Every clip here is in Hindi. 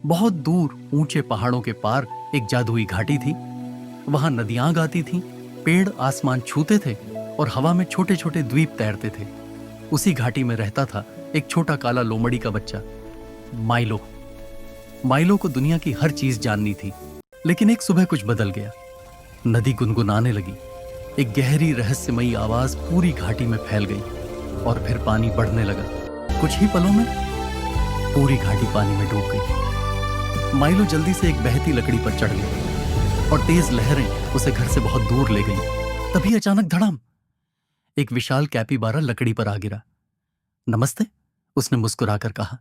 बहुत दूर ऊंचे पहाड़ों के पार एक जादुई घाटी थी। वहां नदियां गाती थीं, पेड़ आसमान छूते थे और हवा में छोटे छोटे द्वीप तैरते थे। उसी घाटी में रहता था एक छोटा काला लोमड़ी का बच्चा, माइलो। माइलो को दुनिया की हर चीज जाननी थी, लेकिन एक सुबह कुछ बदल गया। नदी गुनगुनाने लगी, एक गहरी रहस्यमयी आवाज पूरी घाटी में फैल गई और फिर पानी बढ़ने लगा। कुछ ही पलों में पूरी घाटी पानी में डूब गई। माइलो जल्दी से एक बहती लकड़ी पर चढ़ गया और तेज लहरें उसे घर से बहुत दूर ले गईं। तभी अचानक धड़ाम, एक विशाल कैपिबारा लकड़ी पर आ गिरा। नमस्ते, उसने मुस्कुराकर कहा।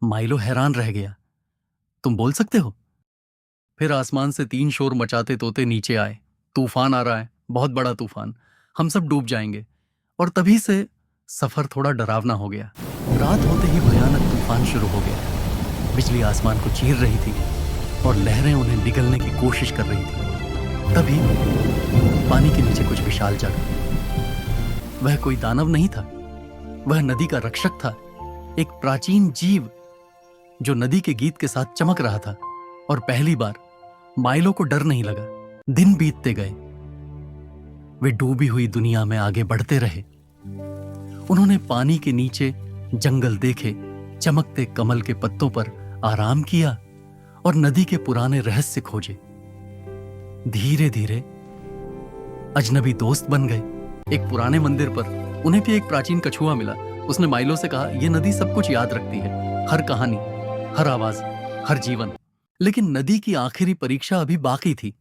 माइलो हैरान रह गया। तुम बोल सकते हो? फिर आसमान से 3 शोर मचाते तोते नीचे आए। तूफान आ रहा है, बहुत बड़ा तूफान, हम सब डूब जाएंगे। और तभी से सफर थोड़ा डरावना हो गया। रात होते ही भयानक तूफान शुरू हो गया। बिजली आसमान को चीर रही थी और लहरें उन्हें निगलने की कोशिश कर रही थी। तभी पानी के नीचे कुछ विशाल जगह। वह कोई दानव नहीं था, वह नदी का रक्षक था, एक प्राचीन जीव जो नदी के गीत के साथ चमक रहा था। और पहली बार माइलो को डर नहीं लगा। दिन बीतते गए, वे डूबी हुई दुनिया में आगे बढ़ते रहे। उन्होंने पानी के नीचे जंगल देखे, चमकते कमल के पत्तों पर आराम किया और नदी के पुराने रहस्य खोजे। धीरे धीरे अजनबी दोस्त बन गए। एक पुराने मंदिर पर उन्हें भी एक प्राचीन कछुआ मिला। उसने माइलो से कहा, यह नदी सब कुछ याद रखती है, हर कहानी, हर आवाज, हर जीवन। लेकिन नदी की आखिरी परीक्षा अभी बाकी थी।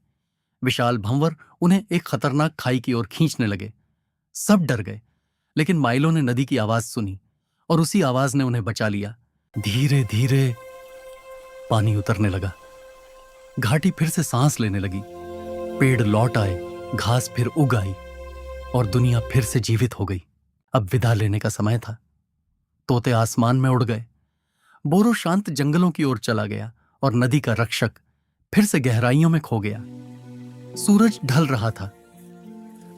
विशाल भंवर उन्हें एक खतरनाक खाई की ओर खींचने लगे। सब डर गए, लेकिन माइलो ने नदी की आवाज सुनी और उसी आवाज ने उन्हें बचा लिया। धीरे धीरे पानी उतरने लगा, घाटी फिर से सांस लेने लगी, पेड़ लौट आए, घास फिर उग आई और दुनिया फिर से जीवित हो गई। अब विदा लेने का समय था। तोते आसमान में उड़ गए, बोरो शांत जंगलों की ओर चला गया और नदी का रक्षक फिर से गहराइयों में खो गया। सूरज ढल रहा था।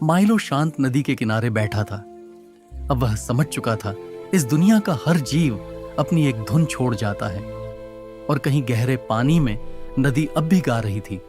माइलो शांत नदी के किनारे बैठा था। अब वह समझ चुका था, इस दुनिया का हर जीव अपनी एक धुन छोड़ जाता है। और कहीं गहरे पानी में नदी अब भी गा रही थी,